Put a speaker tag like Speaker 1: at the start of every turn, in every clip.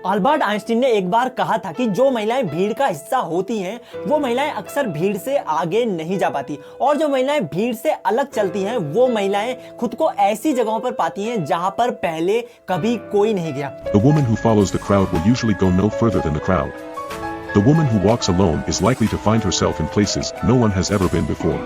Speaker 1: Albert Einstein ने एक बार कहा था कि जो महिलाएं भीड़ का हिस्सा होती हैं वो महिलाएं अक्सर भीड़ से आगे नहीं जा पाती और जो महिलाएं भीड़ से अलग चलती हैं वो महिलाएं खुद को ऐसी जगहों पर पाती हैं जहां पर पहले कभी कोई नहीं गया।
Speaker 2: The woman who follows the crowd will usually go no further than the crowd. The woman who walks alone is likely to find herself in places no one has ever been before.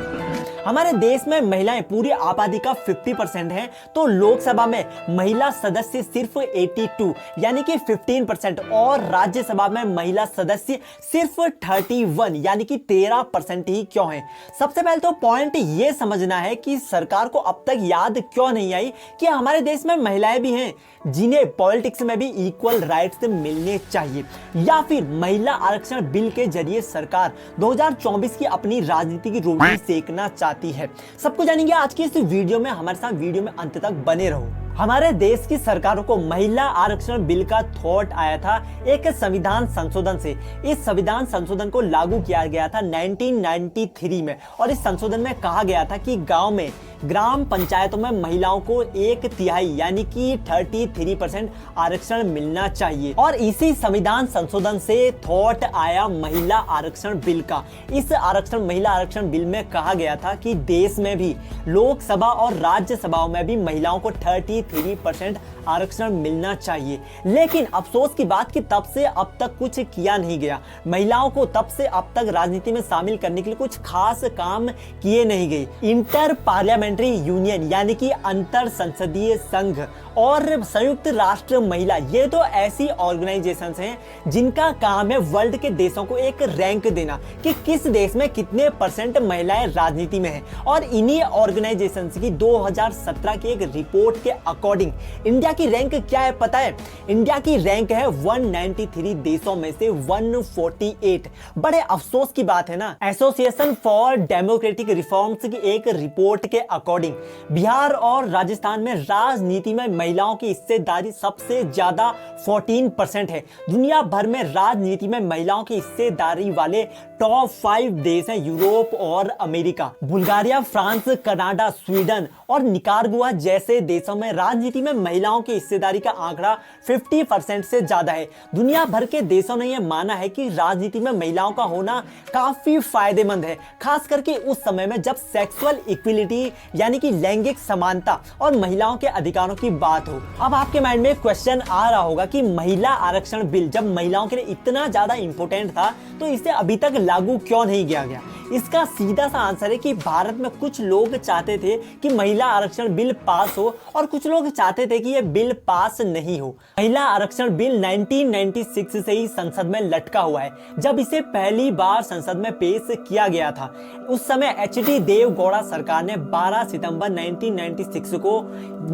Speaker 1: हमारे देश में महिलाएं पूरी आबादी का 50% हैं, तो लोकसभा में महिला सदस्य सिर्फ 82 यानी कि 15% और राज्यसभा में महिला सदस्य सिर्फ 31 यानी कि 13% ही क्यों हैं? सबसे पहले तो पॉइंट ये समझना है कि सरकार को अब तक याद क्यों नहीं आई कि हमारे देश में महिलाएं भी हैं जिन्हें पॉलिटिक्स में भी इक्वल राइट्स मिलने चाहिए, या फिर महिला आरक्षण बिल के जरिए सरकार 2024 की अपनी राजनीति की रोटी सेकना चाहती है। सबको जानेंगे आज की इस वीडियो में, हमारे साथ वीडियो में अंत तक बने रहो। हमारे देश की सरकारों को महिला आरक्षण बिल का थॉट आया था एक संविधान संशोधन से। इस संविधान संशोधन को लागू किया गया था 1993 में और इस संशोधन में कहा गया था कि गांव में ग्राम पंचायतों में महिलाओं को 1/3 यानी कि 33% आरक्षण मिलना चाहिए और इसी संविधान संशोधन से थॉट आया महिला आरक्षण बिल का। इस महिला आरक्षण बिल में कहा गया था कि देश में भी लोकसभा और राज्यसभाओं में भी महिलाओं को 33% आरक्षण मिलना चाहिए। लेकिन अफसोस की बात कि तब से अब तक कुछ किया नहीं गया। महिलाओं को तब से अब तक राजनीति में शामिल करने के लिए कुछ खास काम किए नहीं गए। इंटर पार्लियामेंट्री यूनियन यानी कि अंतर संसदीय संघ और संयुक्त राष्ट्र महिला, ये तो ऐसी ऑर्गेनाइजेशंस हैं जिनका काम है वर्ल्ड के देशों को एक रैंक देना कि किस देश में कितने % महिलाएं राजनीति में हैं। और इन्हीं ऑर्गेनाइजेशंस की 2017 की एक रिपोर्ट के अकॉर्डिंग इंडिया की रैंक क्या है पता है? इंडिया की रैंक है 193 देशों में से 148। बड़े अफसोस की बात है ना। एसोसिएशन फॉर डेमोक्रेटिक रिफॉर्म्स की एक रिपोर्ट के अकॉर्डिंग बिहार और राजस्थान में राजनीति में महिलाओं की हिस्सेदारी सबसे ज्यादा 14% है। दुनिया भर में राजनीति में महिलाओं की हिस्सेदारी वाले टॉप 5 देश हैं यूरोप और America. Bulgaria, France, Canada, Sweden और निकारागुआ जैसे देशों में राजनीति में महिलाओं की हिस्सेदारी का आंकड़ा 50% से ज्यादा है। दुनिया भर के देशों ने यह माना है कि राजनीति में महिलाओं का होना काफी फायदेमंद है, खास करके उस समय में जब सेक्सुअल इक्विलिटी यानी कि लैंगिक समानता और महिलाओं के अधिकारों की बात हो। अब आपके माइंड में क्वेश्चन आ रहा होगा कि महिला आरक्षण बिल जब महिलाओं के लिए इतना ज्यादा इंपॉर्टेंट था तो इसे अभी तक लागू क्यों नहीं किया गया? इसका सीधा सा आंसर है कि भारत में कुछ लोग चाहते थे कि महिला आरक्षण बिल पास हो और कुछ लोग चाहते थे कि यह बिल पास नहीं हो। महिला आरक्षण बिल 1996 से ही संसद में लटका हुआ है। जब इसे पहली बार संसद में पेश किया गया था उस समय एच.डी. देवगौड़ा सरकार ने 12 सितंबर 1996 को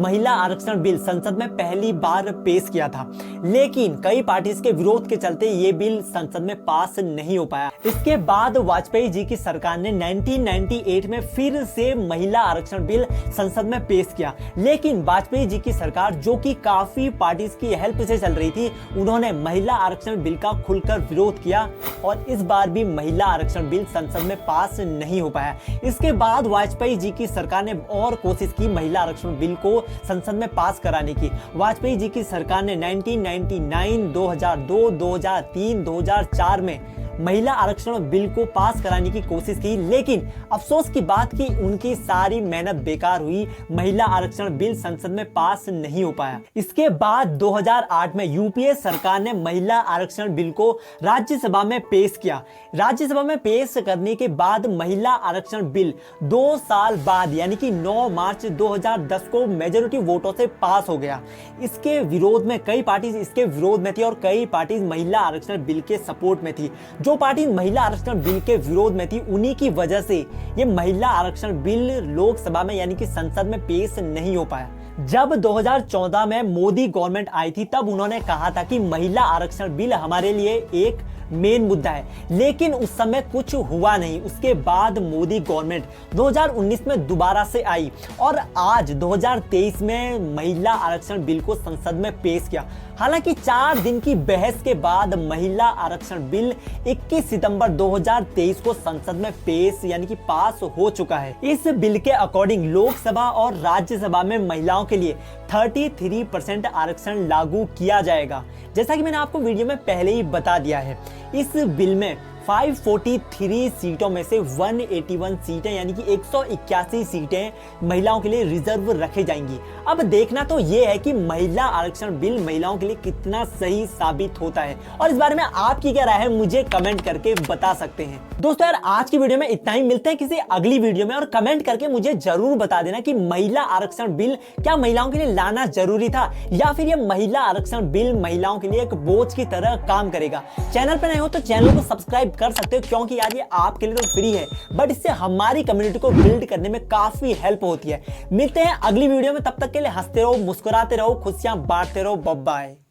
Speaker 1: महिला आरक्षण बिल संसद में पहली बार पेश किया था, लेकिन कई पार्टीज के विरोध के चलते ये बिल संसद में पास नहीं हो पाया। इसके बाद वाजपेयी जी की सरकार ने 1998 में फिर से महिला आरक्षण बिल संसद में पेश किया, लेकिन वाजपेयी जी की सरकार जो कि काफी पार्टीज की हेल्प से चल रही थी, उन्होंने महिला आरक्षण बिल का खुलकर विरोध किया और इस बार भी महिला आरक्षण बिल संसद में पास नहीं हो पाया। इसके बाद वाजपेयी जी की सरकार ने और कोशिश की महिला आरक्षण बिल को संसद में पास कराने की। वाजपेयी जी की सरकार ने 1999, 2002, 2003, 2004 में महिला आरक्षण बिल को पास कराने की कोशिश की, लेकिन अफसोस की बात कि उनकी सारी मेहनत बेकार हुई। महिला आरक्षण बिल संसद में पास नहीं हो पाया। इसके बाद 2008 में यूपीए सरकार ने महिला आरक्षण बिल को राज्यसभा में पेश किया। राज्यसभा में पेश करने के बाद महिला आरक्षण बिल 2 साल बाद यानी कि 9 मार्च 2010 को मेजॉरिटी वोटों से पास हो गया। इसके विरोध में कई पार्टी इसके विरोध में थी और कई पार्टी महिला आरक्षण बिल के सपोर्ट में थी। जो पार्टी महिला आरक्षण बिल के विरोध में थी उन्हीं की वजह से ये महिला आरक्षण बिल लोकसभा में यानी कि संसद में पेश नहीं हो पाया। जब 2014 में मोदी गवर्नमेंट आई थी तब उन्होंने कहा था कि महिला आरक्षण बिल हमारे लिए एक मेन मुद्दा है। लेकिन उस समय कुछ हुआ नहीं। उसके बाद मोदी गवर्नमेंट 2019 में दोबारा से आई और आज 2023 में महिला आरक्षण बिल को संसद में पेश किया। हालांकि 4 दिन की बहस के बाद महिला आरक्षण बिल 21 सितंबर 2023 को संसद में पेश यानी कि पास हो चुका है। इस बिल के अकॉर्डिंग लोकसभा और राज्यसभा में महिलाओं के लिए 33% आरक्षण लागू किया जाएगा। जैसा कि मैंने आपको वीडियो में पहले ही बता दिया है, इस बिल में 543 सीटों में से 181 सीटें यानी कि 181 सीटें महिलाओं के लिए रिजर्व रखी जाएंगी। अब देखना तो ये है कि महिला आरक्षण बिल महिलाओं के लिए कितना सही साबित होता है और इस बारे में आपकी क्या राय है मुझे कमेंट करके बता सकते हैं। दोस्तों यार आज की वीडियो में इतना ही। मिलते हैं किसी अगली वीडियो में और कमेंट करके मुझे जरूर बता देना कि महिला आरक्षण बिल क्या महिलाओं के लिए लाना जरूरी था या फिर ये महिला आरक्षण बिल महिलाओं के लिए एक बोझ की तरह काम करेगा। चैनल पर नए हो तो चैनल को सब्सक्राइब कर सकते हो क्योंकि यार ये आपके लिए तो फ्री है बट इससे हमारी कम्युनिटी को बिल्ड करने में काफी हेल्प होती है। मिलते हैं अगली वीडियो में, तब तक के लिए हंसते रहो, मुस्कुराते रहो, खुशियां बांटते रहो। Bye bye.